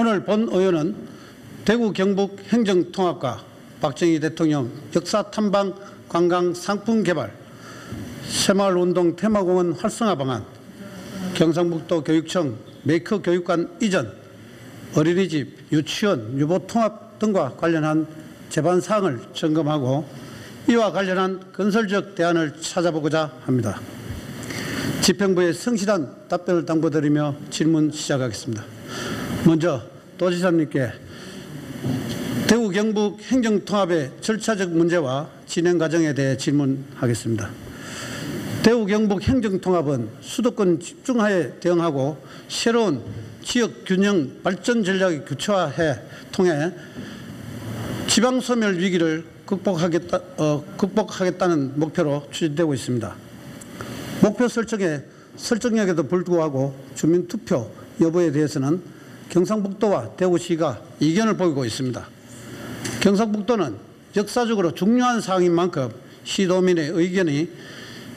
오늘 본 의원은 대구 경북 행정통합과 박정희 대통령 역사탐방 관광 상품 개발, 새마을운동 테마공원 활성화 방안, 경상북도 교육청 메이커 교육관 이전, 어린이집, 유치원, 유보통합 등과 관련한 제반사항을 점검하고 이와 관련한 건설적 대안을 찾아보고자 합니다. 집행부의 성실한 답변을 당부드리며 질문 시작하겠습니다. 먼저 도지사님께 대구 경북 행정통합의 절차적 문제와 진행 과정에 대해 질문하겠습니다. 대구 경북 행정통합은 수도권 집중화에 대응하고 새로운 지역 균형 발전 전략의 구체화에 통해 지방소멸 위기를 극복하겠다는 목표로 추진되고 있습니다. 목표 설정에도 불구하고 주민투표 여부에 대해서는 경상북도와 대구시가 이견을 보이고 있습니다. 경상북도는 역사적으로 중요한 사항인 만큼 시도민의 의견이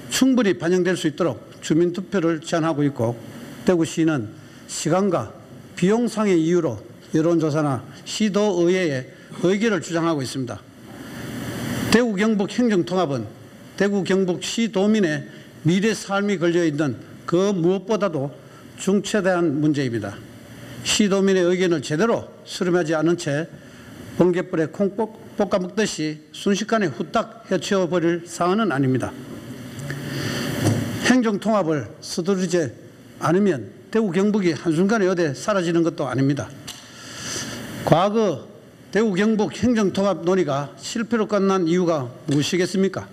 충분히 반영될 수 있도록 주민투표를 제안하고 있고, 대구시는 시간과 비용상의 이유로 여론조사나 시도의회의 의결을 주장하고 있습니다. 대구 경북 행정통합은 대구 경북 시도민의 미래 삶이 걸려있는 그 무엇보다도 중차대한 문제입니다. 시도민의 의견을 제대로 수렴하지 않은 채 번갯불에 콩 볶아 먹듯이 순식간에 후딱 헤쳐버릴 사안은 아닙니다. 행정통합을 서두르지 않으면 대구 경북이 한순간에 어디 사라지는 것도 아닙니다. 과거 대구 경북 행정통합 논의가 실패로 끝난 이유가 무엇이겠습니까?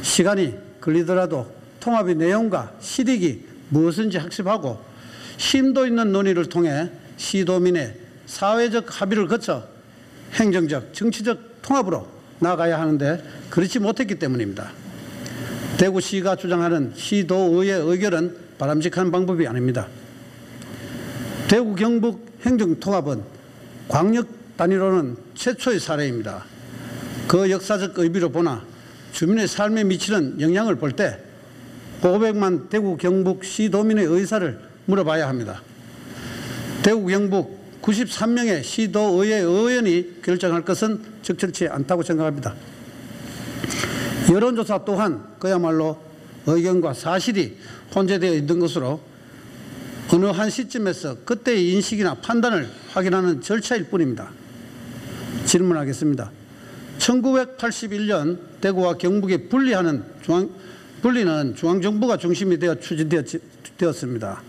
시간이 걸리더라도 통합의 내용과 실익이 무엇인지 학습하고 심도 있는 논의를 통해 시도민의 사회적 합의를 거쳐 행정적, 정치적 통합으로 나아가야 하는데 그렇지 못했기 때문입니다. 대구시가 주장하는 시도의회 의결은 바람직한 방법이 아닙니다. 대구 경북 행정통합은 광역 단위로는 최초의 사례입니다. 그 역사적 의미로 보나 주민의 삶에 미치는 영향을 볼 때 500만 대구 경북 시도민의 의사를 물어봐야 합니다. 대구 경북 93명의 시도의회 의원이 결정할 것은 적절치 않다고 생각합니다. 여론조사 또한 그야말로 의견과 사실이 혼재되어 있는 것으로 어느 한 시점에서 그때의 인식이나 판단을 확인하는 절차일 뿐입니다. 질문하겠습니다. 1981년 대구와 경북이 분리는 중앙정부가 중심이 되어 추진되었습니다.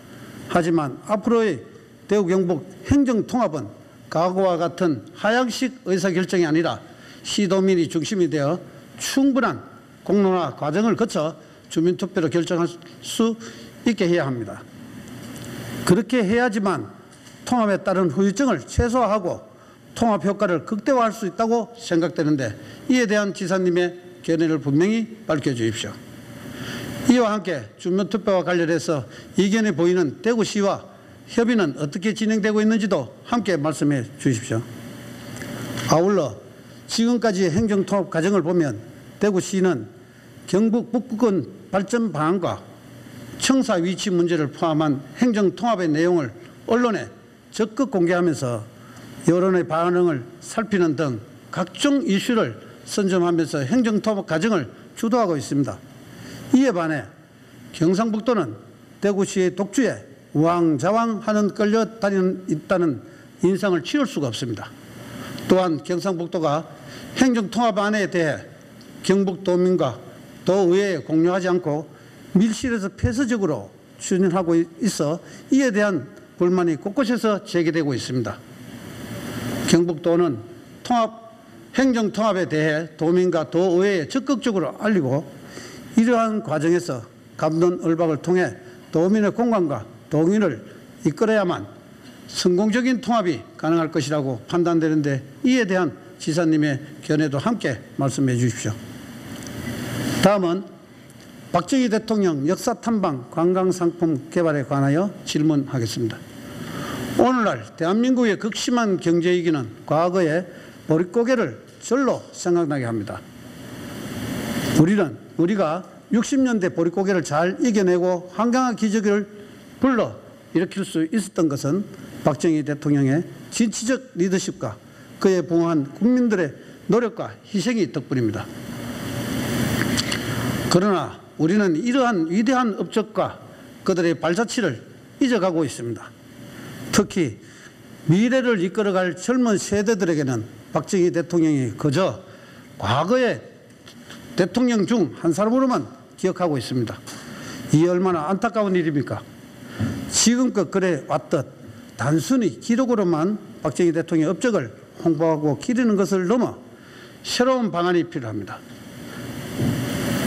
하지만 앞으로의 대구 경북 행정통합은 과거와 같은 하향식 의사결정이 아니라 시도민이 중심이 되어 충분한 공론화 과정을 거쳐 주민투표로 결정할 수 있게 해야 합니다. 그렇게 해야지만 통합에 따른 후유증을 최소화하고 통합 효과를 극대화할 수 있다고 생각되는데 이에 대한 지사님의 견해를 분명히 밝혀주십시오. 이와 함께 주민투표와 관련해서 이견이 보이는 대구시와 협의는 어떻게 진행되고 있는지도 함께 말씀해 주십시오. 아울러 지금까지의 행정통합 과정을 보면 대구시는 경북 북부권 발전 방안과 청사 위치 문제를 포함한 행정통합의 내용을 언론에 적극 공개하면서 여론의 반응을 살피는 등 각종 이슈를 선점하면서 행정통합 과정을 주도하고 있습니다. 이에 반해 경상북도는 대구시의 독주에 우왕좌왕하는 끌려다니는 있다는 인상을 치울 수가 없습니다. 또한 경상북도가 행정통합안에 대해 경북도민과 도의회에 공유하지 않고 밀실에서 폐쇄적으로 추진하고 있어 이에 대한 불만이 곳곳에서 제기되고 있습니다. 경북도는 행정통합에 대해 도민과 도의회에 적극적으로 알리고 이러한 과정에서 갑론을박을 통해 도민의 공감과 동의를 이끌어야만 성공적인 통합이 가능할 것이라고 판단되는데 이에 대한 지사님의 견해도 함께 말씀해 주십시오. 다음은 박정희 대통령 역사탐방 관광상품 개발에 관하여 질문하겠습니다. 오늘날 대한민국의 극심한 경제위기는 과거의 보릿고개를 절로 생각나게 합니다. 우리가 60년대 보릿고개를 잘 이겨내고 한강한 기적을 불러 일으킬 수 있었던 것은 박정희 대통령의 진취적 리더십과 그에 부응한 국민들의 노력과 희생이 덕분입니다. 그러나 우리는 이러한 위대한 업적과 그들의 발자취를 잊어가고 있습니다. 특히 미래를 이끌어갈 젊은 세대들에게는 박정희 대통령이 그저 과거의 대통령 중 한 사람으로만 기억하고 있습니다. 이 얼마나 안타까운 일입니까? 지금껏 그래 왔듯 단순히 기록으로만 박정희 대통령의 업적을 홍보하고 기리는 것을 넘어 새로운 방안이 필요합니다.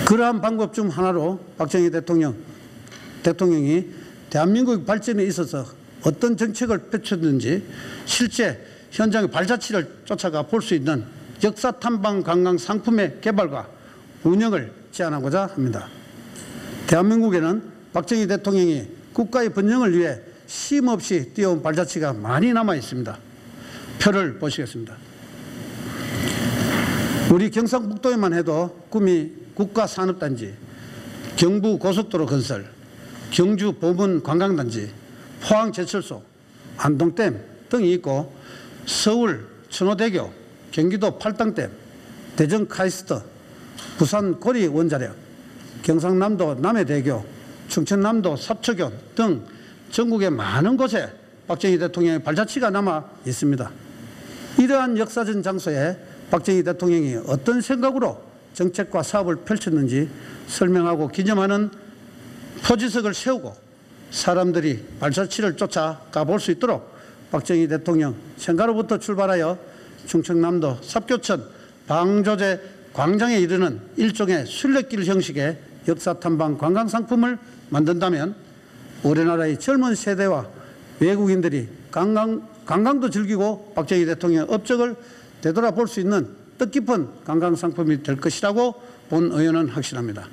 그러한 방법 중 하나로 박정희 대통령이 대한민국 발전에 있어서 어떤 정책을 펼쳤는지 실제 현장의 발자취를 쫓아가 볼 수 있는 역사 탐방 관광 상품의 개발과 운영을 제안하고자 합니다. 대한민국에는 박정희 대통령이 국가의 번영을 위해 쉼없이 뛰어온 발자취가 많이 남아 있습니다. 표를 보시겠습니다. 우리 경상북도에만 해도 꿈이 국가산업단지, 경부고속도로 건설, 경주 보문 관광단지, 포항제철소, 안동댐 등이 있고 서울 천호대교, 경기도 팔당댐, 대전 카이스트, 부산 고리 원자력, 경상남도 남해대교, 충청남도 삽초교 등 전국의 많은 곳에 박정희 대통령의 발자취가 남아 있습니다. 이러한 역사적 장소에 박정희 대통령이 어떤 생각으로 정책과 사업을 펼쳤는지 설명하고 기념하는 표지석을 세우고 사람들이 발자취를 쫓아가 볼 수 있도록 박정희 대통령 생가로부터 출발하여 충청남도 삽교천 방조제 광장에 이르는 일종의 순례길 형식의 역사탐방 관광상품을 만든다면 우리나라의 젊은 세대와 외국인들이 관광도 즐기고 박정희 대통령의 업적을 되돌아볼 수 있는 뜻깊은 관광상품이 될 것이라고 본 의원은 확신합니다.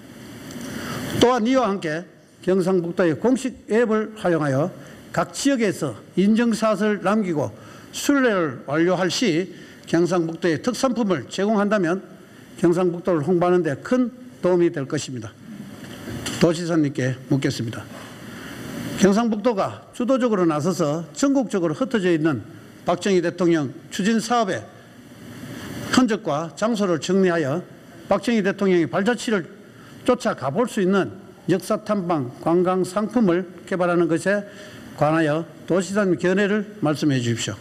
또한 이와 함께 경상북도의 공식 앱을 활용하여 각 지역에서 인증샷을 남기고 순례를 완료할 시 경상북도의 특산품을 제공한다면 경상북도를 홍보하는 데 큰 도움이 될 것입니다. 도지사님께 묻겠습니다. 경상북도가 주도적으로 나서서 전국적으로 흩어져 있는 박정희 대통령 추진 사업의 흔적과 장소를 정리하여 박정희 대통령의 발자취를 쫓아가 볼 수 있는 역사탐방 관광 상품을 개발하는 것에 관하여 도지사님 견해를 말씀해 주십시오.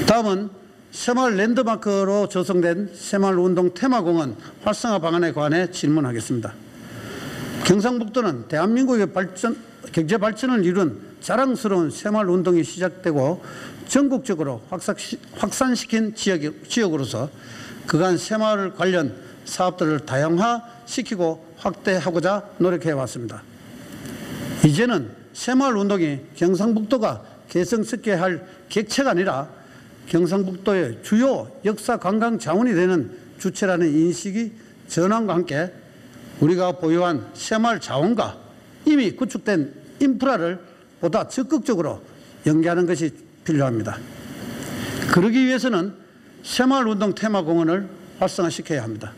다음은 새마을 랜드마크로 조성된 새마을운동 테마공원 활성화 방안에 관해 질문하겠습니다. 경상북도는 대한민국의 경제 발전을 이룬 자랑스러운 새마을운동이 시작되고 전국적으로 확산시킨 지역으로서 그간 새마을 관련 사업들을 다양화시키고 확대하고자 노력해 왔습니다. 이제는 새마을운동이 경상북도가 개성스럽게 할 객체가 아니라 경상북도의 주요 역사 관광 자원이 되는 주체라는 인식이 전환과 함께 우리가 보유한 새마을 자원과 이미 구축된 인프라를 보다 적극적으로 연계하는 것이 필요합니다. 그러기 위해서는 새마을운동 테마공원을 활성화시켜야 합니다.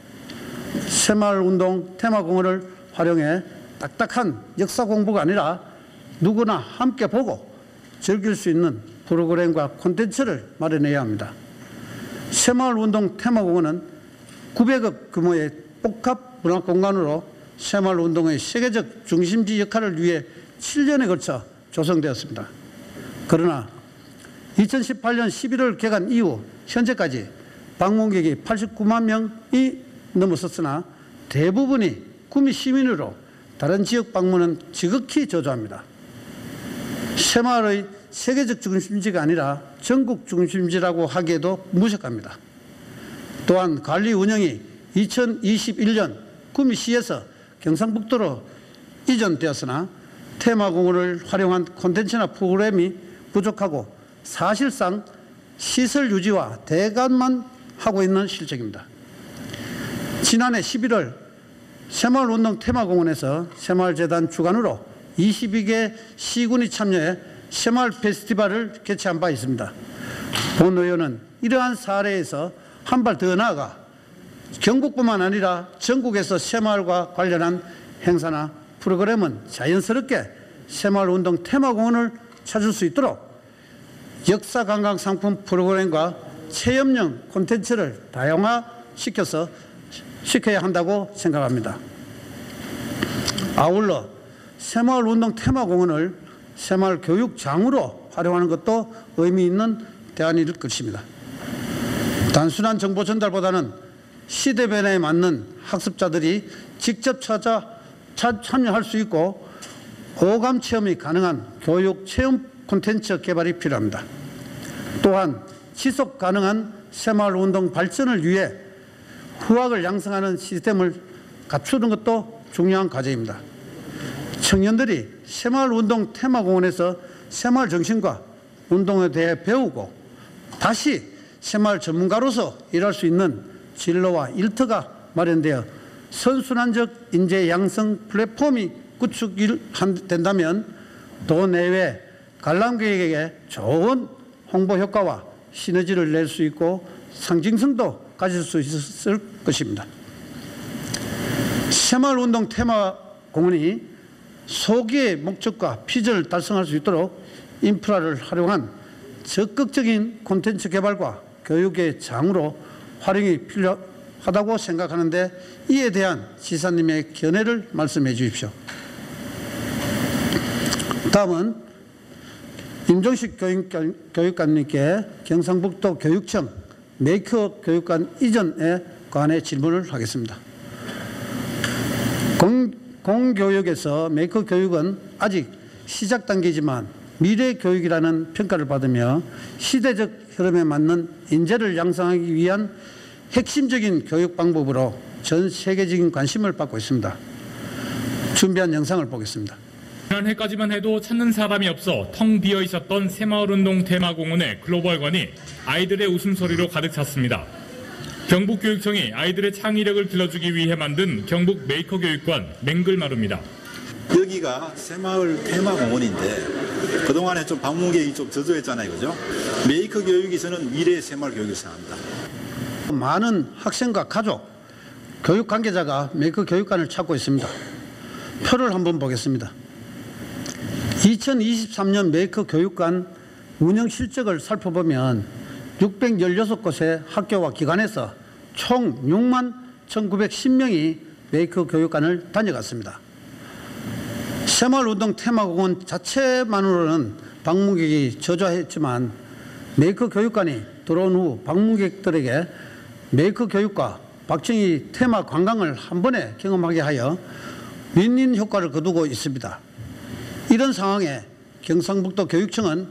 새마을운동 테마공원을 활용해 딱딱한 역사 공부가 아니라 누구나 함께 보고 즐길 수 있는 프로그램과 콘텐츠를 마련해야 합니다. 새마을운동 테마공원은 900억 규모의 복합 문화공간으로 새마을운동의 세계적 중심지 역할을 위해 7년에 걸쳐 조성되었습니다. 그러나 2018년 11월 개관 이후 현재까지 방문객이 89만 명이 넘었으나 대부분이 구미 시민으로 다른 지역 방문은 지극히 저조합니다. 새마을의 세계적 중심지가 아니라 전국 중심지라고 하기에도 무색합니다. 또한 관리 운영이 2021년 구미시에서 경상북도로 이전되었으나 테마공원을 활용한 콘텐츠나 프로그램이 부족하고 사실상 시설 유지와 대관만 하고 있는 실정입니다. 지난해 11월 새마을운동 테마공원에서 새마을재단 주관으로 22개 시군이 참여해 새마을 페스티벌을 개최한 바 있습니다. 본 의원은 이러한 사례에서 한 발 더 나아가 경북뿐만 아니라 전국에서 새마을과 관련한 행사나 프로그램은 자연스럽게 새마을운동 테마공원을 찾을 수 있도록 역사 관광 상품 프로그램과 체험형 콘텐츠를 다양화시켜야 한다고 생각합니다. 아울러 새마을 운동 테마공원을 새마을 교육장으로 활용하는 것도 의미 있는 대안일 것입니다. 단순한 정보 전달보다는 시대 변화에 맞는 학습자들이 직접 참여할 수 있고 오감 체험이 가능한 교육 체험 콘텐츠 개발이 필요합니다. 또한 지속 가능한 새마을 운동 발전을 위해 후학을 양성하는 시스템을 갖추는 것도 중요한 과제입니다. 청년들이 새마을 운동 테마공원에서 새마을 정신과 운동에 대해 배우고 다시 새마을 전문가로서 일할 수 있는 진로와 일터가 마련되어 선순환적 인재 양성 플랫폼이 구축된다면 도내외 관람객에게 좋은 홍보 효과와 시너지를 낼 수 있고 상징성도 가질 수 있을 것입니다. 새마을 운동 테마공원이 소기의 목적과 비전을 달성할 수 있도록 인프라를 활용한 적극적인 콘텐츠 개발과 교육의 장으로 활용이 필요하다고 생각하는데 이에 대한 지사님의 견해를 말씀해 주십시오. 다음은 임종식 교육감님께 경상북도 교육청 메이커 교육관 이전에 관해 질문을 하겠습니다. 공교육에서 메이커 교육은 아직 시작 단계이지만 미래 교육이라는 평가를 받으며 시대적 흐름에 맞는 인재를 양성하기 위한 핵심적인 교육 방법으로 전 세계적인 관심을 받고 있습니다. 준비한 영상을 보겠습니다. 지난해까지만 해도 찾는 사람이 없어 텅 비어 있었던 새마을운동 테마공원의 글로벌관이 아이들의 웃음소리로 가득 찼습니다. 경북교육청이 아이들의 창의력을 길러주기 위해 만든 경북 메이커 교육관 맹글마루입니다. 여기가 새마을 테마공원인데 그동안에 좀 방문객이 좀 저조했잖아요, 그죠? 메이커 교육이 저는 미래의 새마을 교육을 생각합니다. 많은 학생과 가족, 교육 관계자가 메이커 교육관을 찾고 있습니다. 표를 한번 보겠습니다. 2023년 메이커 교육관 운영 실적을 살펴보면 616곳의 학교와 기관에서 총 6만 1910명이 메이커 교육관을 다녀갔습니다. 새마을운동 테마공원 자체만으로는 방문객이 저조했지만 메이커 교육관이 들어온 후 방문객들에게 메이커 교육과 박정희 테마 관광을 한 번에 경험하게 하여 윈윈 효과를 거두고 있습니다. 이런 상황에 경상북도 교육청은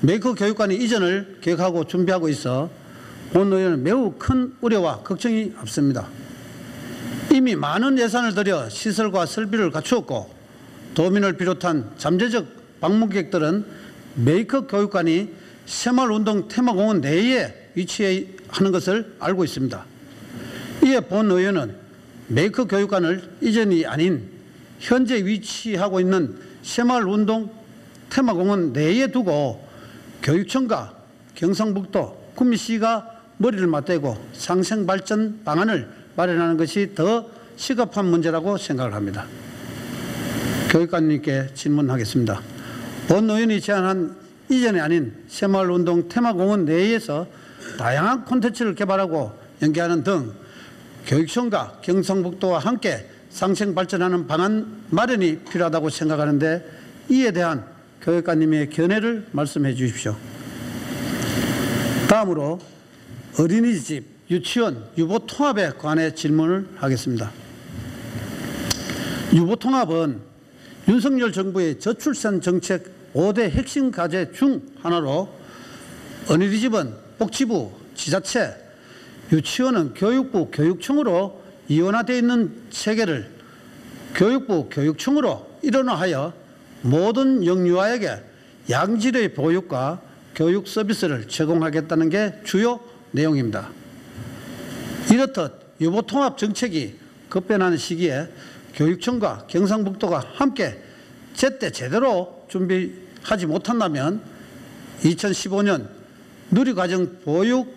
메이커 교육관 이전을 계획하고 준비하고 있어 본 의원은 매우 큰 우려와 걱정이 앞섭니다. 이미 많은 예산을 들여 시설과 설비를 갖추었고 도민을 비롯한 잠재적 방문객들은 메이커 교육관이 새마을운동 테마공원 내에 위치하는 것을 알고 있습니다. 이에 본 의원은 메이커 교육관을 이전이 아닌 현재 위치하고 있는 새마을운동 테마공원 내에 두고 교육청과 경상북도 구미시가 머리를 맞대고 상생발전 방안을 마련하는 것이 더 시급한 문제라고 생각을 합니다. 교육관님께 질문하겠습니다. 본 의원이 제안한 이전이 아닌 새마을운동 테마공원 내에서 다양한 콘텐츠를 개발하고 연계하는 등 교육청과 경상북도와 함께 상생발전하는 방안 마련이 필요하다고 생각하는데 이에 대한 교육관님의 견해를 말씀해 주십시오. 다음으로 어린이집, 유치원, 유보통합에 관해 질문을 하겠습니다. 유보통합은 윤석열 정부의 저출산 정책 5대 핵심 과제 중 하나로 어린이집은 복지부, 지자체, 유치원은 교육부, 교육청으로 이원화되어 있는 체계를 교육부, 교육청으로 일원화하여 모든 영유아에게 양질의 보육과 교육 서비스를 제공하겠다는 게 주요 내용입니다. 이렇듯 유보통합 정책이 급변하는 시기에 교육청과 경상북도가 함께 제때 제대로 준비하지 못한다면 2015년 누리과정 보육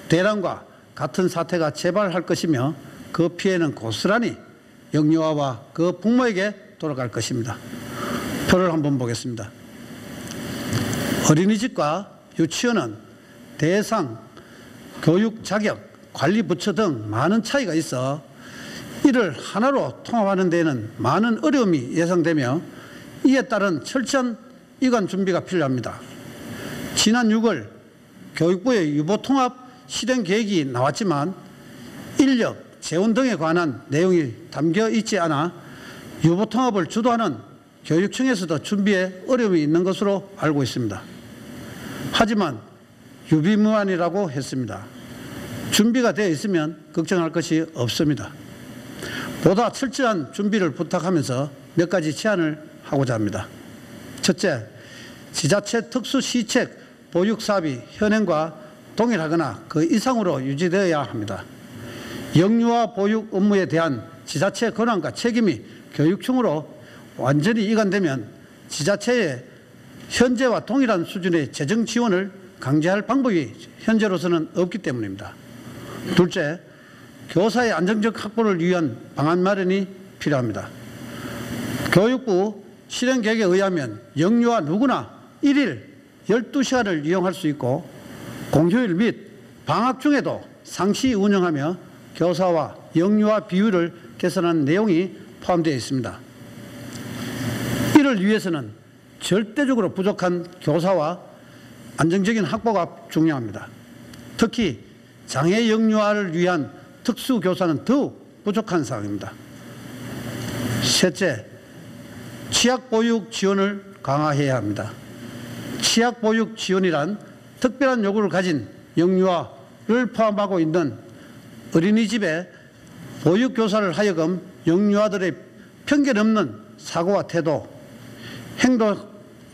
대란과 같은 사태가 재발할 것이며 그 피해는 고스란히 영유아와 그 부모에게 돌아갈 것입니다. 표를 한번 보겠습니다. 어린이집과 유치원은 대상, 교육 자격, 관리 부처 등 많은 차이가 있어 이를 하나로 통합하는 데에는 많은 어려움이 예상되며 이에 따른 철저한 이관 준비가 필요합니다. 지난 6월 교육부의 유보통합 실행 계획이 나왔지만 인력, 재원 등에 관한 내용이 담겨 있지 않아 유보통합을 주도하는 교육청에서도 준비에 어려움이 있는 것으로 알고 있습니다. 하지만 유비무환이라고 했습니다. 준비가 되어 있으면 걱정할 것이 없습니다. 보다 철저한 준비를 부탁하면서 몇 가지 제안을 하고자 합니다. 첫째, 지자체 특수시책 보육사업이 현행과 동일하거나 그 이상으로 유지되어야 합니다. 영유아 보육 업무에 대한 지자체 권한과 책임이 교육청으로 완전히 이관되면 지자체의 현재와 동일한 수준의 재정 지원을 강제할 방법이 현재로서는 없기 때문입니다. 둘째, 교사의 안정적 확보를 위한 방안 마련이 필요합니다. 교육부 실행계획에 의하면 영유아 누구나 1일 12시간을 이용할 수 있고 공휴일 및 방학 중에도 상시 운영하며 교사와 영유아 비율을 개선하는 내용이 포함되어 있습니다. 이를 위해서는 절대적으로 부족한 교사와 안정적인 확보가 중요합니다. 특히 장애 영유아를 위한 특수교사는 더욱 부족한 상황입니다. 셋째, 취약보육 지원을 강화해야 합니다. 취약보육 지원이란 특별한 요구를 가진 영유아를 포함하고 있는 어린이집에 보육교사를 하여금 영유아들의 편견 없는 사고와 태도, 행동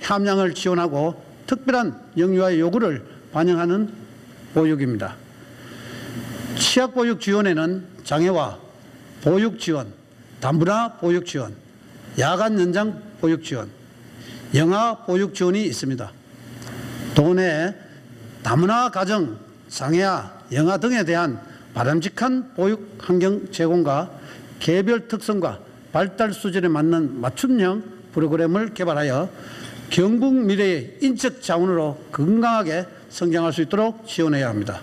함량을 지원하고 특별한 영유아의 요구를 반영하는 보육입니다. 취약보육 지원에는 장애와 보육 지원, 다문화 보육 지원, 야간 연장 보육 지원, 영아 보육 지원이 있습니다. 도내 다문화 가정, 장애아, 영아 등에 대한 바람직한 보육 환경 제공과 개별 특성과 발달 수준에 맞는 맞춤형 프로그램을 개발하여 경북 미래의 인적 자원으로 건강하게 성장할 수 있도록 지원해야 합니다.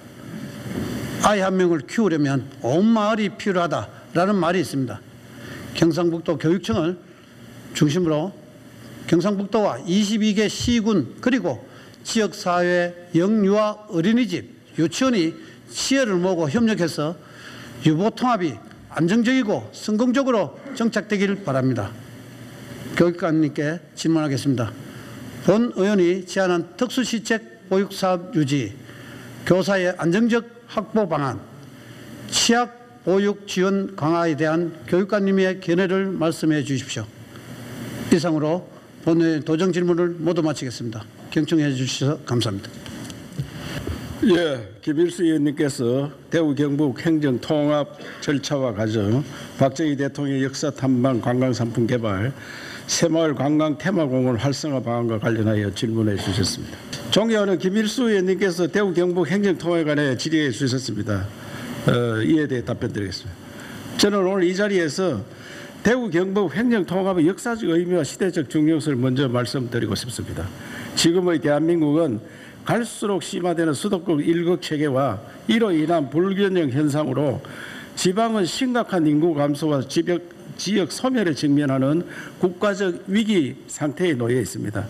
아이 한 명을 키우려면 온 마을이 필요하다라는 말이 있습니다. 경상북도 교육청을 중심으로 경상북도와 22개 시군 그리고 지역사회 영유아 어린이집, 유치원이 시혜를 모으고 협력해서 유보통합이 안정적이고 성공적으로 정착되길 바랍니다. 교육관님께 질문하겠습니다. 본 의원이 제안한 특수시책 보육사업 유지, 교사의 안정적 확보 방안, 취약 보육 지원 강화에 대한 교육관님의 견해를 말씀해 주십시오. 이상으로 본 의원 도정 질문을 모두 마치겠습니다. 경청해 주셔서 감사합니다. 예, 김일수 의원님께서 대구 경북 행정 통합 절차와 과정, 박정희 대통령의 역사 탐방 관광 상품 개발, 새마을 관광 테마공원 활성화 방안과 관련하여 질문해 주셨습니다. 존경하는 김일수 의원님께서 대구 경북 행정 통합에 관해 질의해 주셨습니다. 이에 대해 답변드리겠습니다. 저는 오늘 이 자리에서 대구 경북 행정 통합의 역사적 의미와 시대적 중요성을 먼저 말씀드리고 싶습니다. 지금의 대한민국은 갈수록 심화되는 수도권 일극 체계와 이로 인한 불균형 현상으로 지방은 심각한 인구 감소와 지역 소멸에 직면하는 국가적 위기 상태에 놓여 있습니다.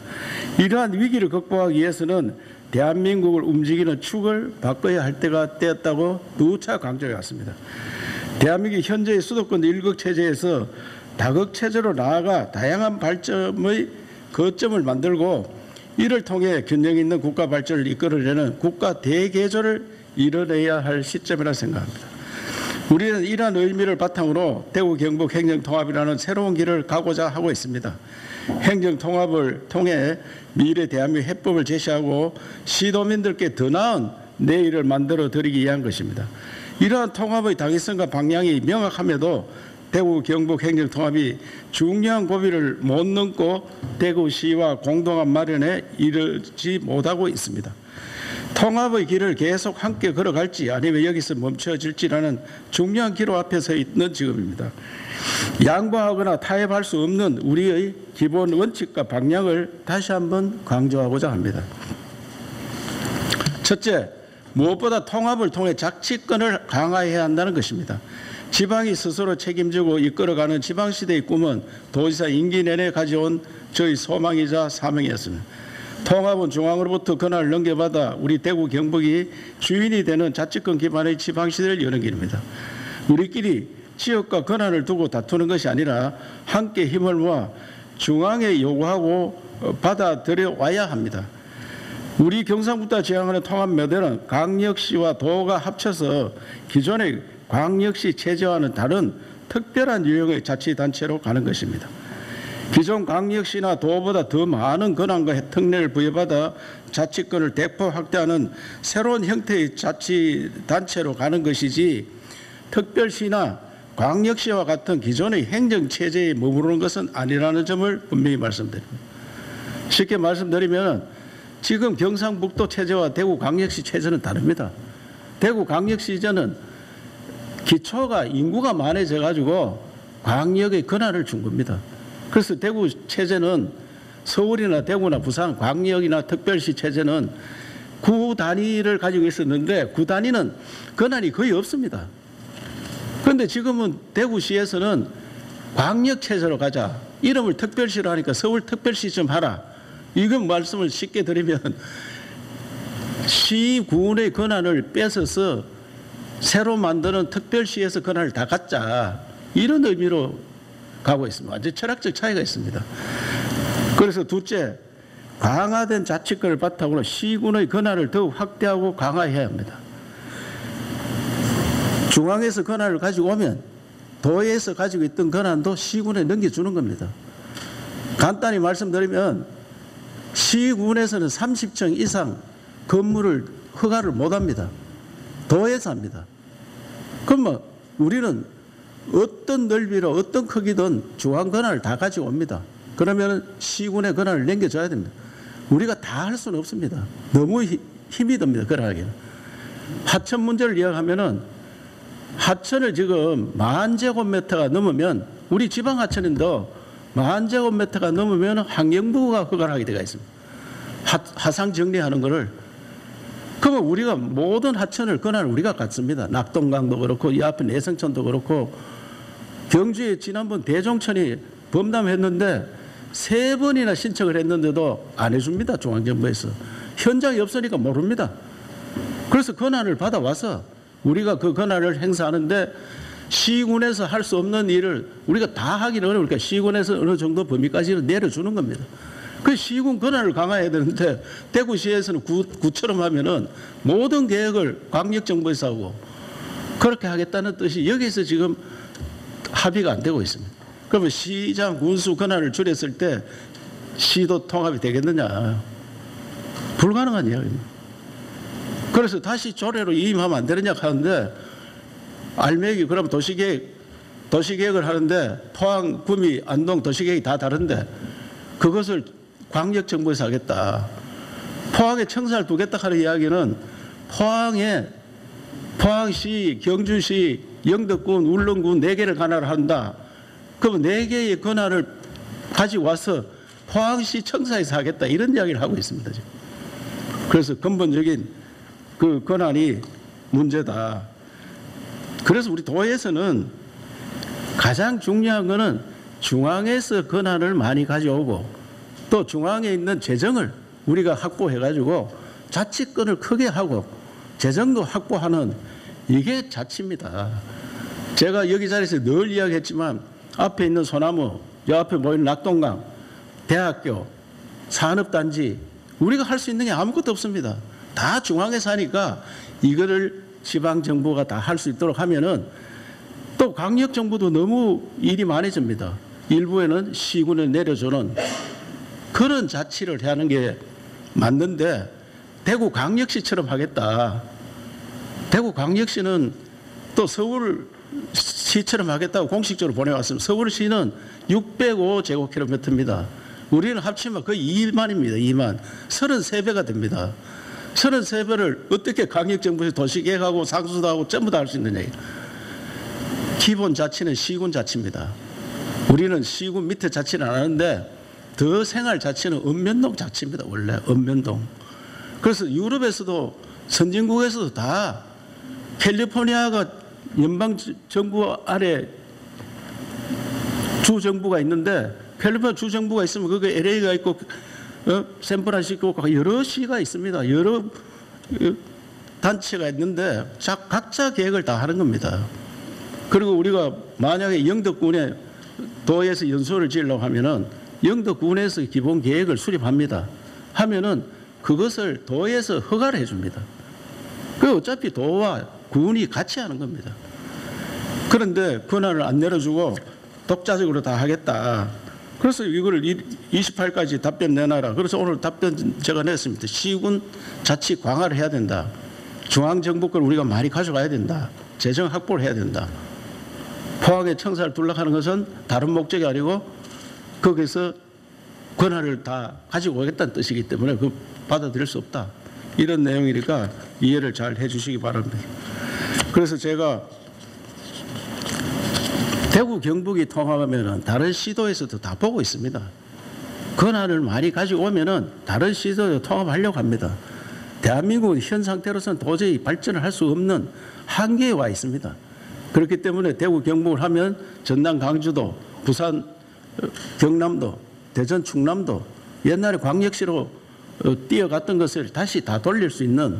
이러한 위기를 극복하기 위해서는 대한민국을 움직이는 축을 바꿔야 할 때가 되었다고 누차 강조해 왔습니다. 대한민국 현재의 수도권 일극 체제에서 다극 체제로 나아가 다양한 발전의 거점을 만들고 이를 통해 균형 있는 국가 발전을 이끌어내는 국가 대개조를 이뤄내야 할 시점이라 생각합니다. 우리는 이러한 의미를 바탕으로 대구 경북 행정통합이라는 새로운 길을 가고자 하고 있습니다. 행정통합을 통해 미래 대한민국 해법을 제시하고 시도민들께 더 나은 내일을 만들어 드리기 위한 것입니다. 이러한 통합의 당위성과 방향이 명확함에도 대구 경북 행정통합이 중요한 고비를 못 넘고 대구시와 공동합 마련에 이르지 못하고 있습니다. 통합의 길을 계속 함께 걸어갈지 아니면 여기서 멈춰질지라는 중요한 기로 앞에 서 있는 지금입니다. 양보하거나 타협할 수 없는 우리의 기본 원칙과 방향을 다시 한번 강조하고자 합니다. 첫째, 무엇보다 통합을 통해 자치권을 강화해야 한다는 것입니다. 지방이 스스로 책임지고 이끌어가는 지방시대의 꿈은 도지사 임기 내내 가져온 저희 소망이자 사명이었습니다. 통합은 중앙으로부터 권한을 넘겨받아 우리 대구 경북이 주인이 되는 자치권 기반의 지방시대를 여는 길입니다. 우리끼리 지역과 권한을 두고 다투는 것이 아니라 함께 힘을 모아 중앙에 요구하고 받아들여 와야 합니다. 우리 경상북도가 지향하는 통합 모델은 광역시와 도가 합쳐서 기존의 광역시 체제와는 다른 특별한 유형의 자치단체로 가는 것입니다. 기존 광역시나 도보다 더 많은 권한과 특례를 부여받아 자치권을 대폭 확대하는 새로운 형태의 자치단체로 가는 것이지 특별시나 광역시와 같은 기존의 행정체제에 머무르는 것은 아니라는 점을 분명히 말씀드립니다. 쉽게 말씀드리면 지금 경상북도 체제와 대구광역시 체제는 다릅니다. 대구광역시제는 기초가 인구가 많아져 가지고 광역의 권한을 준 겁니다. 그래서 대구 체제는 서울이나 대구나 부산 광역이나 특별시 체제는 구 단위를 가지고 있었는데 구 단위는 권한이 거의 없습니다. 그런데 지금은 대구시에서는 광역 체제로 가자. 이름을 특별시로 하니까 서울 특별시 좀 하라. 이건 말씀을 쉽게 드리면 시군의 권한을 뺏어서 새로 만드는 특별시에서 권한을 다 갖자. 이런 의미로 가고 있습니다. 완전 철학적 차이가 있습니다. 그래서 둘째, 강화된 자치권을 바탕으로 시군의 권한을 더욱 확대하고 강화해야 합니다. 중앙에서 권한을 가지고 오면 도에서 가지고 있던 권한도 시군에 넘겨주는 겁니다. 간단히 말씀드리면 시군에서는 30층 이상 건물을 허가를 못합니다. 도에서 합니다. 그러면 우리는 어떤 넓이로 어떤 크기든 중앙 권한을 다 가지고 옵니다. 그러면 시군의 권한을 넘겨줘야 됩니다. 우리가 다 할 수는 없습니다. 너무 힘이 듭니다. 그러하기는. 하천 문제를 이야기하면은 하천을 지금 10,000제곱미터가 넘으면 우리 지방 하천인도 10,000제곱미터가 넘으면 환경부가 허가를 하게 되어 있습니다. 하상 정리하는 거를. 그러면 우리가 모든 하천을 권한을 우리가 갖습니다. 낙동강도 그렇고 이 앞에 내성천도 그렇고 경주에 지난번 대종천이 범람했는데 3번이나 신청을 했는데도 안 해줍니다. 중앙정부에서. 현장이 없으니까 모릅니다. 그래서 권한을 받아와서 우리가 그 권한을 행사하는데 시군에서 할 수 없는 일을 우리가 다 하기는 어려우니까 시군에서 어느 정도 범위까지는 내려주는 겁니다. 그 시군 권한을 강화해야 되는데 대구시에서는 구처럼 하면은 모든 계획을 광역정부에서 하고 그렇게 하겠다는 뜻이 여기서 지금 합의가 안 되고 있습니다. 그러면 시장 군수 권한을 줄였을 때 시도 통합이 되겠느냐? 불가능한 이야기입니다. 그래서 다시 조례로 이임하면 안 되느냐 하는데 알맹이 그럼 도시계획을 하는데 포항, 구미, 안동 도시계획이 다 다른데 그것을 광역정부에서 하겠다. 포항에 청사를 두겠다 하는 이야기는 포항시, 경주시, 영덕군, 울릉군 4개를 관할을 한다. 그러면 4개의 권한을 가지고 와서 포항시 청사에서 하겠다. 이런 이야기를 하고 있습니다. 지금. 그래서 근본적인 그 권한이 문제다. 그래서 우리 도에서는 가장 중요한 것은 중앙에서 권한을 많이 가져오고 또 중앙에 있는 재정을 우리가 확보해가지고 자치권을 크게 하고 재정도 확보하는 이게 자치입니다. 제가 여기 자리에서 늘 이야기했지만 앞에 있는 소나무, 저 앞에 보이는 낙동강, 대학교, 산업단지 우리가 할 수 있는 게 아무것도 없습니다. 다 중앙에서 하니까 이거를 지방정부가 다 할 수 있도록 하면은 또 광역정부도 너무 일이 많아집니다. 일부에는 시군을 내려주는 그런 자치를 하는 게 맞는데 대구광역시처럼 하겠다. 대구광역시는 또 서울시처럼 하겠다고 공식적으로 보내왔습니다. 서울시는 605제곱킬로미터입니다. 우리는 합치면 거의 2만입니다. 2만. 33배가 됩니다. 33배를 어떻게 강력정부에서 도시계획하고 상수도 하고 전부 다 할 수 있느냐. 기본 자치는 시군 자치입니다. 우리는 시군 밑에 자치는 안 하는데 더 생활 자치는 읍면동 자치입니다. 원래 읍면동. 그래서 유럽에서도 선진국에서도 다 캘리포니아가 연방정부 아래 주정부가 있는데 캘리포니아 주정부가 있으면 거기에 LA가 있고 샌프란시스코가 여러 시가 있습니다. 여러 단체가 있는데 각자 계획을 다 하는 겁니다. 그리고 우리가 만약에 영덕군에 도에서 연수를 지으려고 하면은 영덕군에서 기본 계획을 수립합니다. 하면은 그것을 도에서 허가를 해줍니다. 그 어차피 도와 군이 같이 하는 겁니다. 그런데 권한을 안 내려주고 독자적으로 다 하겠다. 그래서 이거를 28까지 답변 내놔라. 그래서 오늘 답변 제가 냈습니다. 시군 자치 강화를 해야 된다. 중앙정부권 우리가 많이 가져가야 된다. 재정 확보를 해야 된다. 포항의 청사를 둘러가는 것은 다른 목적이 아니고 거기서 권한을 다 가지고 오겠다는 뜻이기 때문에 그 받아들일 수 없다. 이런 내용이니까 이해를 잘 해주시기 바랍니다. 그래서 제가 대구 경북이 통합하면은 다른 시도에서도 다 보고 있습니다. 권한을 많이 가지고 오면은 다른 시도에 통합하려고 합니다. 대한민국은 현 상태로서는 도저히 발전을 할 수 없는 한계에 와 있습니다. 그렇기 때문에 대구 경북을 하면 전남 강주도, 부산 경남도, 대전 충남도 옛날에 광역시로 뛰어갔던 것을 다시 다 돌릴 수 있는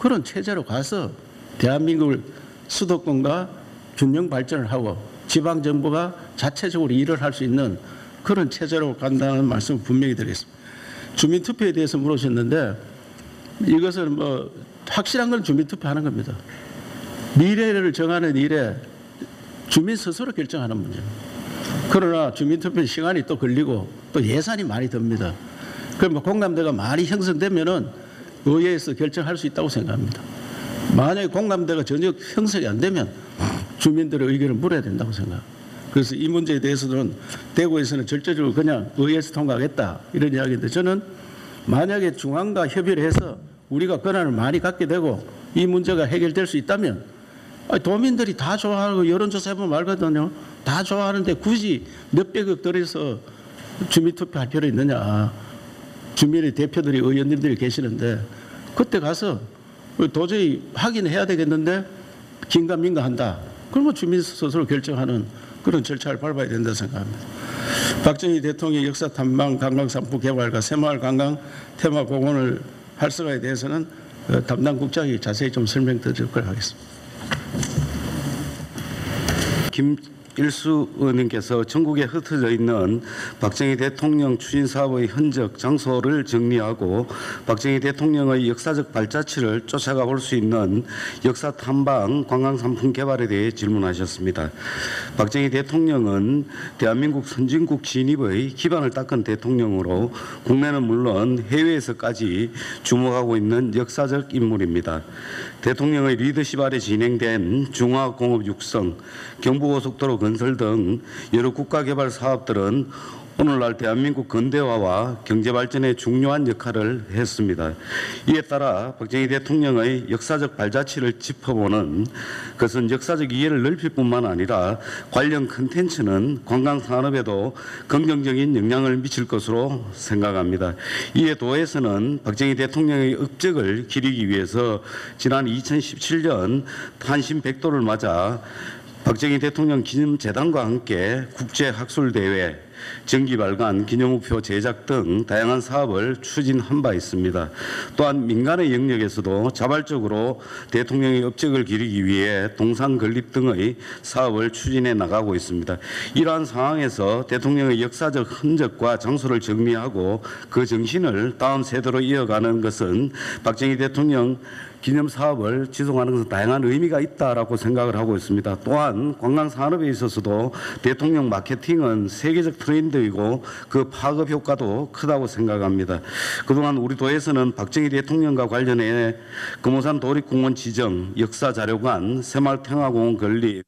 그런 체제로 가서 대한민국을 수도권과 균형 발전을 하고 지방정부가 자체적으로 일을 할 수 있는 그런 체제로 간다는 말씀을 분명히 드리겠습니다. 주민투표에 대해서 물으셨는데 이것은 뭐 확실한 건 주민투표하는 겁니다. 미래를 정하는 일에 주민 스스로 결정하는 문제입니다. 그러나 주민투표는 시간이 또 걸리고 또 예산이 많이 듭니다. 그럼 공감대가 많이 형성되면은 의회에서 결정할 수 있다고 생각합니다. 만약에 공감대가 전혀 형성이 안 되면 주민들의 의견을 물어야 된다고 생각합니다. 그래서 이 문제에 대해서는 대구에서는 절대적으로 그냥 의회에서 통과하겠다 이런 이야기인데 저는 만약에 중앙과 협의를 해서 우리가 권한을 많이 갖게 되고 이 문제가 해결될 수 있다면 도민들이 다 좋아하고 여론조사 해보면 말거든요. 다 좋아하는데 굳이 몇백억 들여서 주민투표할 필요 있느냐. 주민의 대표들이 의원님들이 계시는데 그때 가서 도저히 확인해야 되겠는데 긴가민가 한다. 그러면 주민 스스로 결정하는 그런 절차를 밟아야 된다고 생각합니다. 박정희 대통령의 역사 탐방 관광 상품 개발과 새마을 관광 테마 공원을 활성화에 대해서는 담당 국장이 자세히 좀 설명드리도록 하겠습니다. 김일수 의원님께서 전국에 흩어져 있는 박정희 대통령 추진 사업의 흔적, 장소를 정리하고 박정희 대통령의 역사적 발자취를 쫓아가 볼 수 있는 역사 탐방 관광상품 개발에 대해 질문하셨습니다. 박정희 대통령은 대한민국 선진국 진입의 기반을 닦은 대통령으로 국내는 물론 해외에서까지 주목하고 있는 역사적 인물입니다. 대통령의 리더십 아래 진행된 중화공업 육성, 경부고속도로 건설 등 여러 국가개발 사업들은 오늘날 대한민국 근대화와 경제발전에 중요한 역할을 했습니다. 이에 따라 박정희 대통령의 역사적 발자취를 짚어보는 것은 역사적 이해를 넓힐 뿐만 아니라 관련 콘텐츠는 관광산업에도 긍정적인 영향을 미칠 것으로 생각합니다. 이에 도에서는 박정희 대통령의 업적을 기리기 위해서 지난 2017년 탄신 100도를 맞아 박정희 대통령 기념재단과 함께 국제학술대회, 정기발간, 기념우표 제작 등 다양한 사업을 추진한 바 있습니다. 또한 민간의 영역에서도 자발적으로 대통령의 업적을 기리기 위해 동상 건립 등의 사업을 추진해 나가고 있습니다. 이러한 상황에서 대통령의 역사적 흔적과 장소를 정리하고 그 정신을 다음 세대로 이어가는 것은 박정희 대통령 기념 사업을 지속하는 것은 다양한 의미가 있다라고 생각을 하고 있습니다. 또한 관광 산업에 있어서도 대통령 마케팅은 세계적 트렌드이고 그 파급 효과도 크다고 생각합니다. 그동안 우리 도에서는 박정희 대통령과 관련해 금호산 도립공원 지정, 역사자료관, 새마을 평화공원 건립,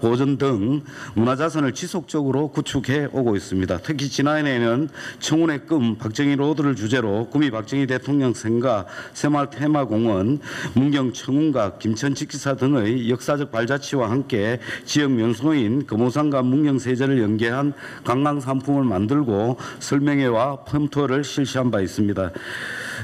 보존 등 문화자산을 지속적으로 구축해 오고 있습니다. 특히 지난해에는 청운의 금 박정희 로드를 주제로 구미 박정희 대통령 생가 새마을 테마공원, 문경 청운각, 김천직지사 등의 역사적 발자취와 함께 지역 명소인 금오산과 문경세제를 연계한 관광상품을 만들고 설명회와 펌투어를 실시한 바 있습니다.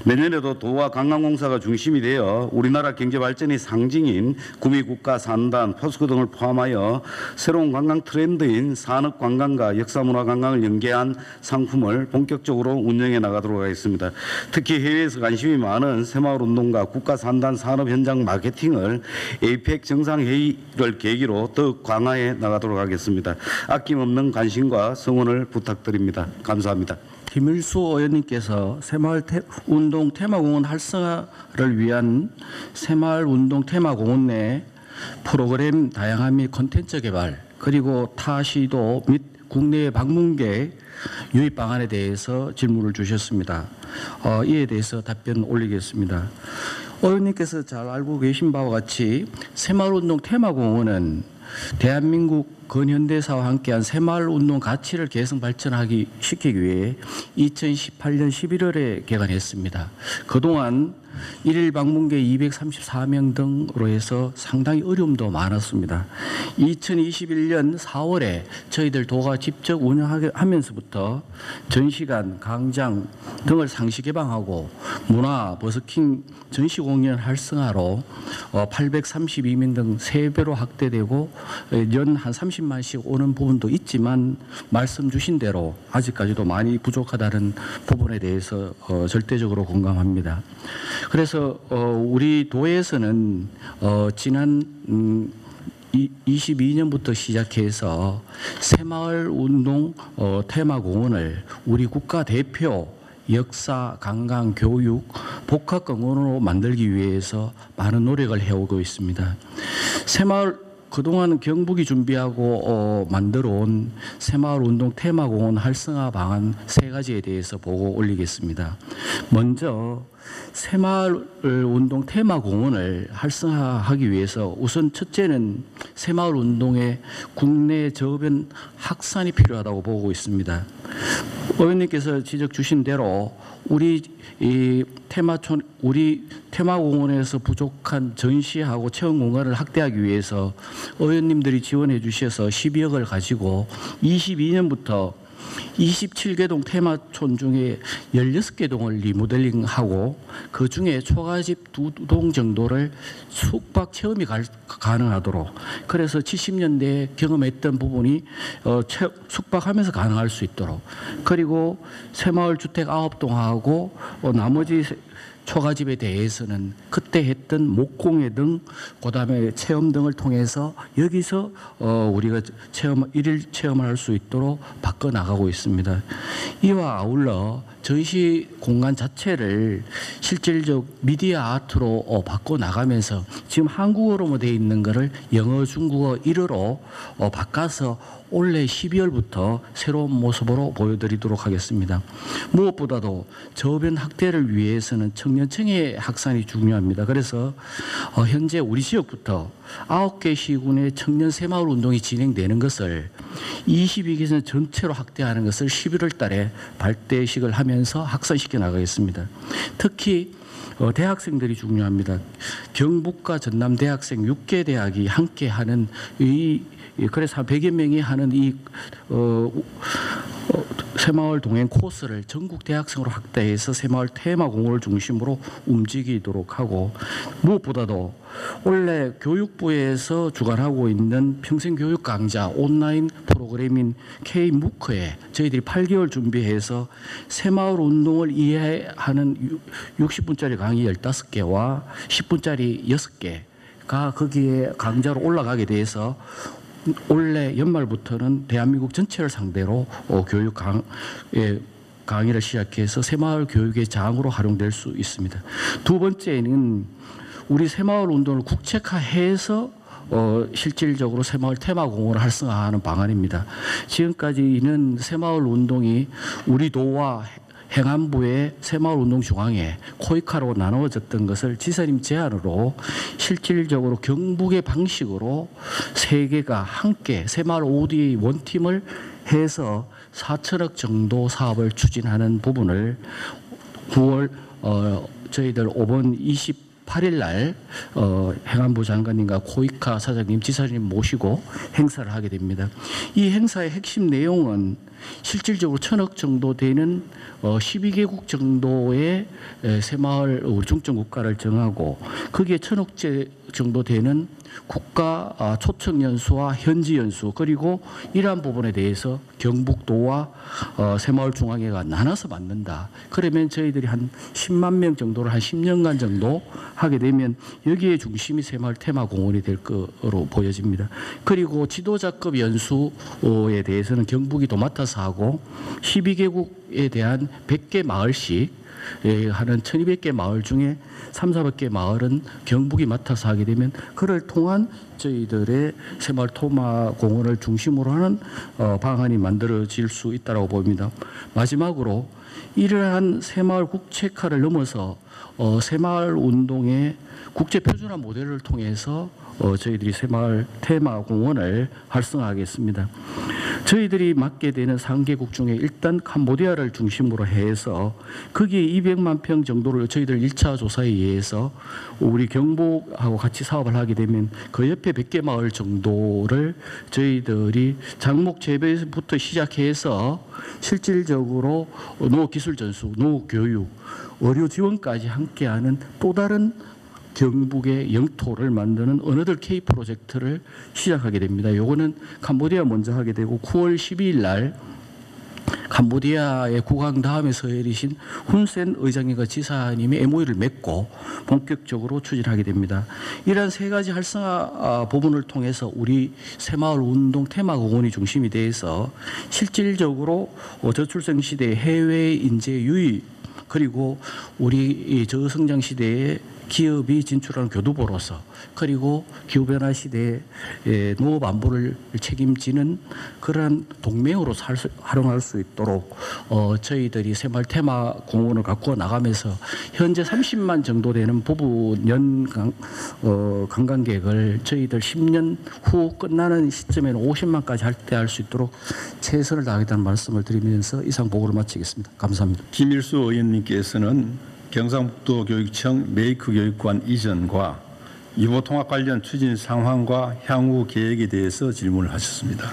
내년에도 도와 관광공사가 중심이 되어 우리나라 경제발전의 상징인 구미 국가 산단, 포스코 등을 포함하여 새로운 관광 트렌드인 산업관광과 역사문화관광을 연계한 상품을 본격적으로 운영해 나가도록 하겠습니다. 특히 해외에서 관심이 많은 새마을운동과 국가산단 산업현장 마케팅을 에이펙 정상회의를 계기로 더욱 강화해 나가도록 하겠습니다. 아낌없는 관심과 성원을 부탁드립니다. 감사합니다. 김일수 의원님께서 새마을운동 테마공원 활성화를 위한 새마을운동 테마공원 내 프로그램 다양화 및 콘텐츠 개발 그리고 타 시도 및 국내 방문객 유입 방안에 대해서 질문을 주셨습니다. 이에 대해서 답변 올리겠습니다. 의원님께서 잘 알고 계신 바와 같이 새마을운동 테마공원은 대한민국 근현대사와 함께한 새마을운동 가치를 개성 발전시키기 위해 2018년 11월에 개관했습니다. 그동안 일일 방문객 234명 등으로 해서 상당히 어려움도 많았습니다. 2021년 4월에 저희들 도가 직접 운영하면서부터 전시관, 광장 등을 상시 개방하고 문화, 버스킹 전시 공연 활성화로 832명 등 3배로 확대되고 연 한 30만씩 오는 부분도 있지만 말씀 주신 대로 아직까지도 많이 부족하다는 부분에 대해서 절대적으로 공감합니다. 그래서 우리 도에서는 지난 22년부터 시작해서 새마을운동 테마공원을 우리 국가 대표 역사, 관광, 교육, 복합공원으로 만들기 위해서 많은 노력을 해오고 있습니다. 그동안 경북이 준비하고 만들어온 새마을운동 테마공원 활성화 방안 3가지에 대해서 보고 올리겠습니다. 먼저 새마을운동 테마공원을 활성화하기 위해서 우선 첫째는 새마을운동의 국내 저변 확산이 필요하다고 보고 있습니다. 의원님께서 지적 주신 대로 우리 테마공원에서 부족한 전시하고 체험 공간을 확대하기 위해서 의원님들이 지원해 주셔서 12억을 가지고 22년부터 27개 동 테마촌 중에 16개 동을 리모델링하고 그 중에 초가집 2동 정도를 숙박 체험이 가능하도록 그래서 70년대에 경험했던 부분이 숙박하면서 가능할 수 있도록 그리고 새마을 주택 9동하고 나머지 초가집에 대해서는 그때 했던 목공예 등 그다음에 체험 등을 통해서 여기서 우리가 일일 체험을 할 수 있도록 바꿔 나가고 있습니다. 이와 아울러 전시 공간 자체를 실질적 미디어 아트로 바꿔 나가면서 지금 한국어로 되어 있는 것을 영어, 중국어, 일어로 바꿔서 올해 12월부터 새로운 모습으로 보여드리도록 하겠습니다. 무엇보다도 저변 확대를 위해서는 청년층의 확산이 중요합니다. 그래서 현재 우리 지역부터 9개 시군의 청년 새마을 운동이 진행되는 것을 22개선 전체로 확대하는 것을 11월 달에 발대식을 하면서 확산시켜 나가겠습니다. 특히 대학생들이 중요합니다. 경북과 전남 대학생 6개 대학이 함께 하는 그래서 한 100여 명이 하는 이 새마을 동행 코스를 전국 대학생으로 확대해서 새마을 테마공원을 중심으로 움직이도록 하고 무엇보다도 원래 교육부에서 주관하고 있는 평생교육 강좌 온라인 프로그램인 K-MOOC에 저희들이 8개월 준비해서 새마을 운동을 이해하는 60분짜리 강의 15개와 10분짜리 6개가 거기에 강좌로 올라가게 돼서 올해 연말부터는 대한민국 전체를 상대로 교육 강의를 시작해서 새마을 교육의 장으로 활용될 수 있습니다. 두 번째는 우리 새마을 운동을 국책화해서 실질적으로 새마을 테마공원을 활성화하는 방안입니다. 지금까지는 새마을 운동이 우리 도와 행안부의 새마을운동 중앙회 코이카로 나누어졌던 것을 지사님 제안으로 실질적으로 경북의 방식으로 세 개가 함께 새마을 ODA 원팀을 해서 4천억 정도 사업을 추진하는 부분을 9월 저희들 5번 28일 날 행안부 장관님과 코이카 사장님, 지사님 모시고 행사를 하게 됩니다. 이 행사의 핵심 내용은 실질적으로 1,000억 정도 되는 12개국 정도의 새마을 중점 국가를 정하고 거기에 1,000억째 정도 되는 국가 초청 연수와 현지 연수 그리고 이러한 부분에 대해서 경북도와 새마을 중앙회가 나눠서 만든다. 그러면 저희들이 한 10만 명 정도를 한 10년간 정도 하게 되면 여기에 중심이 새마을 테마공원이 될 거로 보여집니다. 그리고 지도자급 연수에 대해서는 경북이 도맡아서 하고 12개국에 대한 100개 마을씩 하는 1200개 마을 중에 3,400개 마을은 경북이 맡아서 하게 되면 그를 통한 저희들의 새마을 테마공원을 중심으로 하는 방안이 만들어질 수 있다고 봅니다. 마지막으로 이러한 새마을 국책화를 넘어서 새마을 운동의 국제 표준화 모델을 통해서 저희들이 새마을 테마공원을 활성화하겠습니다. 저희들이 맡게 되는 3개국 중에 일단 캄보디아를 중심으로 해서 거기에 200만 평 정도를 저희들 1차 조사에 의해서 우리 경북하고 같이 사업을 하게 되면 그 옆에 100개 마을 정도를 저희들이 장목 재배부터 시작해서 실질적으로 농업기술 전수, 농업교육, 의료 지원까지 함께하는 또 다른 경북의 영토를 만드는 어너들 K 프로젝트를 시작하게 됩니다. 요거는 캄보디아 먼저 하게 되고 9월 12일 날 캄보디아의 국왕 다음에 서해리신 훈센 의장님과 지사님이 MOU를 맺고 본격적으로 추진하게 됩니다. 이러한 세 가지 활성화 부분을 통해서 우리 새마을 운동 테마공원이 중심이 돼서 실질적으로 저출생 시대 해외 인재 유입 그리고 우리 저성장 시대에 기업이 진출하는 교두보로서 그리고 기후변화 시대에 농업 안보를 책임지는 그러한 동맹으로 활용할 수 있도록 저희들이 새마을 테마공원을 갖고 나가면서 현재 30만 정도 되는 부분 관광객을 저희들 10년 후 끝나는 시점에는 50만까지 할때 할 수 있도록 최선을 다하겠다는 말씀을 드리면서 이상 보고를 마치겠습니다. 감사합니다. 김일수 의원님께서는 경상북도 교육청 메이크 교육관 이전과 유보 통합 관련 추진 상황과 향후 계획에 대해서 질문을 하셨습니다.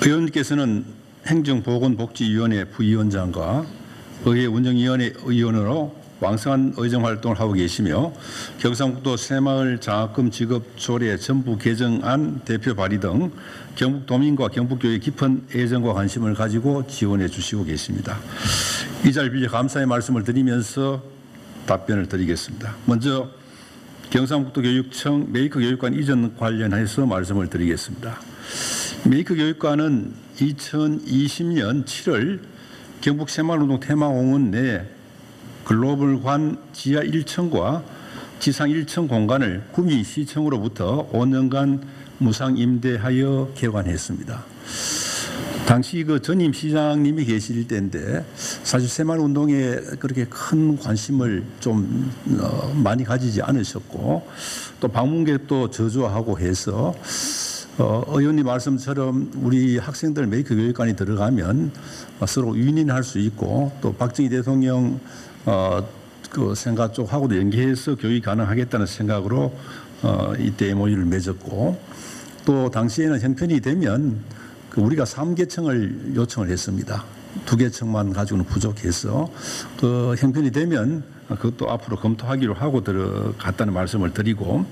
의원님께서는 행정보건복지위원회 부위원장과 의회 운영위원회 의원으로 왕성한 의정 활동을 하고 계시며 경상북도 새마을 장학금 지급 조례 전부 개정안 대표 발의 등 경북도민과 경북교육에 깊은 애정과 관심을 가지고 지원해 주시고 계십니다. 이 자리를 빌려 감사의 말씀을 드리면서 답변을 드리겠습니다. 먼저 경상북도 교육청 메이크 교육관 이전 관련해서 말씀을 드리겠습니다. 메이크 교육관은 2020년 7월 경북 새마을운동 테마공원 내 글로벌관 지하 1층과 지상 1층 공간을 구미시청으로부터 5년간 무상 임대하여 개관했습니다. 당시 그 전임 시장님이 계실 때인데 사실 새마을운동에 그렇게 큰 관심을 좀 많이 가지지 않으셨고 또 방문객도 저조하고 해서 의원님 말씀처럼 우리 학생들 메이크 교육관이 들어가면 서로 윈윈할 수 있고 또 박정희 대통령 그 생각 쪽하고도 연계해서 교육이 가능하겠다는 생각으로 이때 MOU를 맺었고 또 당시에는 형편이 되면 우리가 3개청을 요청을 했습니다. 2개청만 가지고는 부족해서 그 형편이 되면 그것도 앞으로 검토하기로 하고 들어갔다는 말씀을 드리고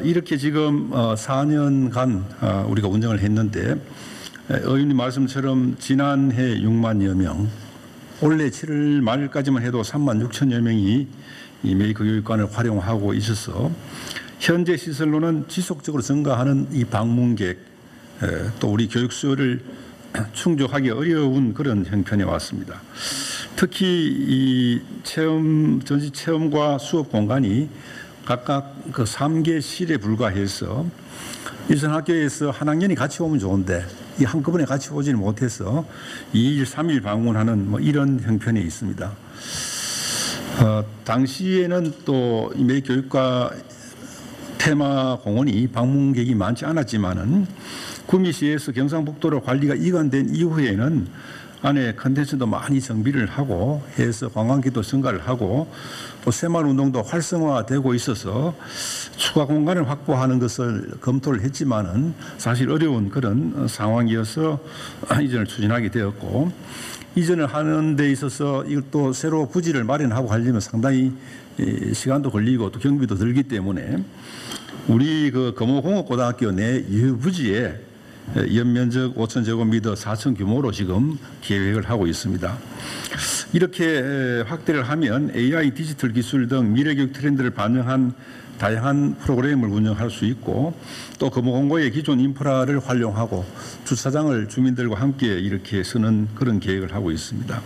이렇게 지금 4년간 우리가 운영을 했는데 의원님 말씀처럼 지난해 6만여 명 올해 7월 말까지만 해도 3만 6천여 명이 이 메이크 교육관을 활용하고 있어서 현재 시설로는 지속적으로 증가하는 이 방문객 또 우리 교육 수요를 충족하기 어려운 그런 형편에 왔습니다. 특히 이 전시 체험과 수업 공간이 각각 그 3개실에 불과해서 일선 학교에서 한 학년이 같이 오면 좋은데 이 한꺼번에 같이 오지는 못해서 2일, 3일 방문하는 뭐 이런 형편에 있습니다. 당시에는 또 매 교육과 테마공원이 방문객이 많지 않았지만은 구미시에서 경상북도로 관리가 이관된 이후에는 안에 컨텐츠도 많이 정비를 하고 해서 관광객도 증가를 하고 또 새마을 운동도 활성화되고 있어서 추가 공간을 확보하는 것을 검토를 했지만은 사실 어려운 그런 상황이어서 이전을 추진하게 되었고, 이전을 하는 데 있어서 이것도 새로 부지를 마련하고 하려면 상당히 시간도 걸리고 또 경비도 들기 때문에 우리 그 금호공업고등학교 내 유부지에 연면적 5,000제곱미터 4천 규모로 지금 계획을 하고 있습니다. 이렇게 확대를 하면 AI 디지털 기술 등 미래교육 트렌드를 반영한 다양한 프로그램을 운영할 수 있고, 또 금호공고의 기존 인프라를 활용하고 주차장을 주민들과 함께 이렇게 쓰는 그런 계획을 하고 있습니다.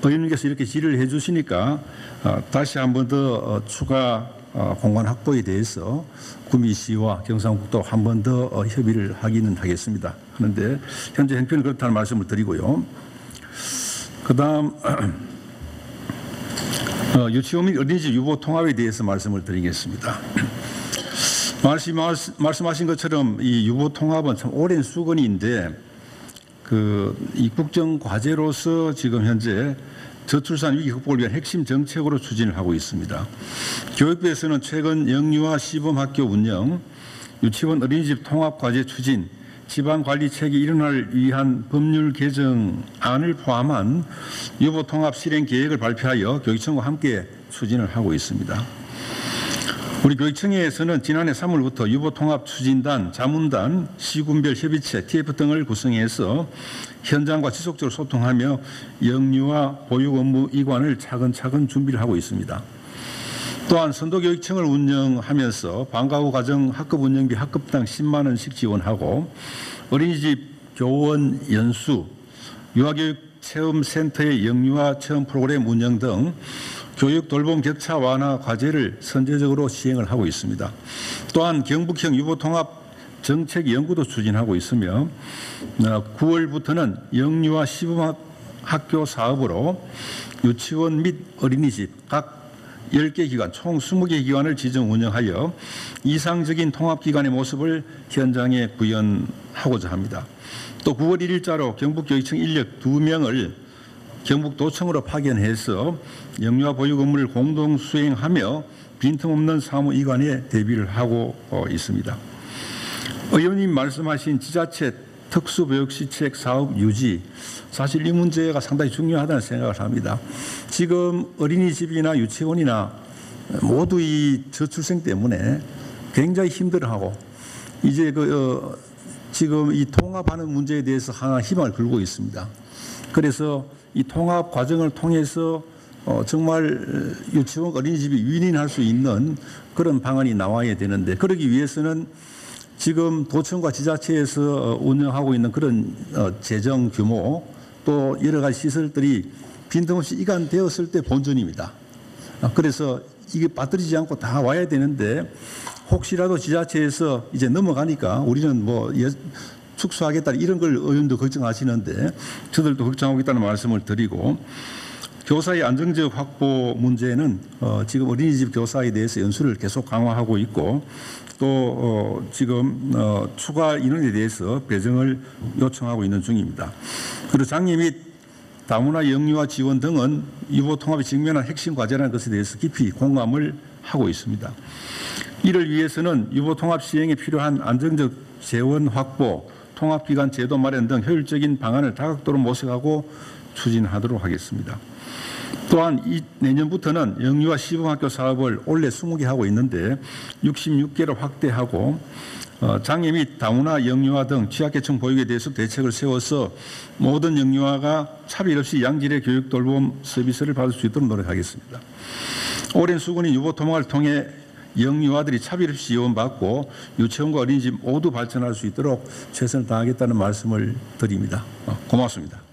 의원님께서 이렇게 질의를 해주시니까 다시 한 번 더 추가 공간 확보에 대해서 구미시와 경상북도 한 번 더 협의를 하기는 하겠습니다. 그런데 현재 형편은 그렇다는 말씀을 드리고요. 그다음 유치원 및 어린이집 유보 통합에 대해서 말씀을 드리겠습니다. 말씀하신 것처럼 이 유보 통합은 참 오랜 수건인데 이 국정 과제로서 지금 현재 저출산 위기 극복을 위한 핵심 정책으로 추진을 하고 있습니다. 교육부에서는 최근 영유아 시범학교 운영, 유치원 어린이집 통합과제 추진, 지방관리체계 일원화를 위한 법률 개정안을 포함한 유보 통합 실행 계획을 발표하여 교육청과 함께 추진을 하고 있습니다. 우리 교육청에서는 지난해 3월부터 유보 통합 추진단, 자문단, 시군별 협의체, TF 등을 구성해서 현장과 지속적으로 소통하며 영유아 보육 업무 이관을 차근차근 준비를 하고 있습니다. 또한 선도교육청을 운영하면서 방과 후 가정 학급 운영비 학급당 10만 원씩 지원하고 어린이집 교원 연수, 유아교육 체험센터의 영유아 체험 프로그램 운영 등 교육 돌봄 격차 완화 과제를 선제적으로 시행을 하고 있습니다. 또한 경북형 유보통합 정책 연구도 추진하고 있으며 9월부터는 영유아 시범학교 사업으로 유치원 및 어린이집 각 10개 기관, 총 20개 기관을 지정 운영하여 이상적인 통합기관의 모습을 현장에 구현하고자 합니다. 또 9월 1일자로 경북교육청 인력 2명을 경북도청으로 파견해서 영유아 보육 업무를 공동 수행하며 빈틈없는 사무 이관에 대비를 하고 있습니다. 의원님 말씀하신 지자체 특수보육시책 사업 유지, 사실 이 문제가 상당히 중요하다는 생각을 합니다. 지금 어린이집이나 유치원이나 모두 이 저출생 때문에 굉장히 힘들어하고 이제 지금 이 통합하는 문제에 대해서 하나 희망을 걸고 있습니다. 그래서 이 통합 과정을 통해서 정말 유치원 어린이집이 윈윈할 수 있는 그런 방안이 나와야 되는데, 그러기 위해서는 지금 도청과 지자체에서 운영하고 있는 그런 재정 규모 또 여러 가지 시설들이 빈틈없이 이관되었을 때 본전입니다. 그래서 이게 빠뜨리지 않고 다 와야 되는데, 혹시라도 지자체에서 이제 넘어가니까 우리는 뭐 축소하겠다 이런 걸 의원도 걱정하시는데 저들도 걱정하고 있다는 말씀을 드리고, 교사의 안정적 확보 문제는 지금 어린이집 교사에 대해서 연수를 계속 강화하고 있고, 또 지금 추가 인원에 대해서 배정을 요청하고 있는 중입니다. 그리고 장애 및 다문화 영유아 지원 등은 유보 통합에 직면한 핵심 과제라는 것에 대해서 깊이 공감을 하고 있습니다. 이를 위해서는 유보 통합 시행에 필요한 안정적 재원 확보, 통합기관 제도 마련 등 효율적인 방안을 다각도로 모색하고 추진하도록 하겠습니다. 또한 내년부터는 영유아 시범학교 사업을 올해 20개 하고 있는데 66개로 확대하고 장애 및 다문화 영유아 등 취약계층 보육에 대해서 대책을 세워서 모든 영유아가 차별 없이 양질의 교육 돌봄 서비스를 받을 수 있도록 노력하겠습니다. 오랜 수군인 유보 통합을 통해 영유아들이 차별 없이 지원받고 유치원과 어린이집 모두 발전할 수 있도록 최선을 다하겠다는 말씀을 드립니다. 고맙습니다.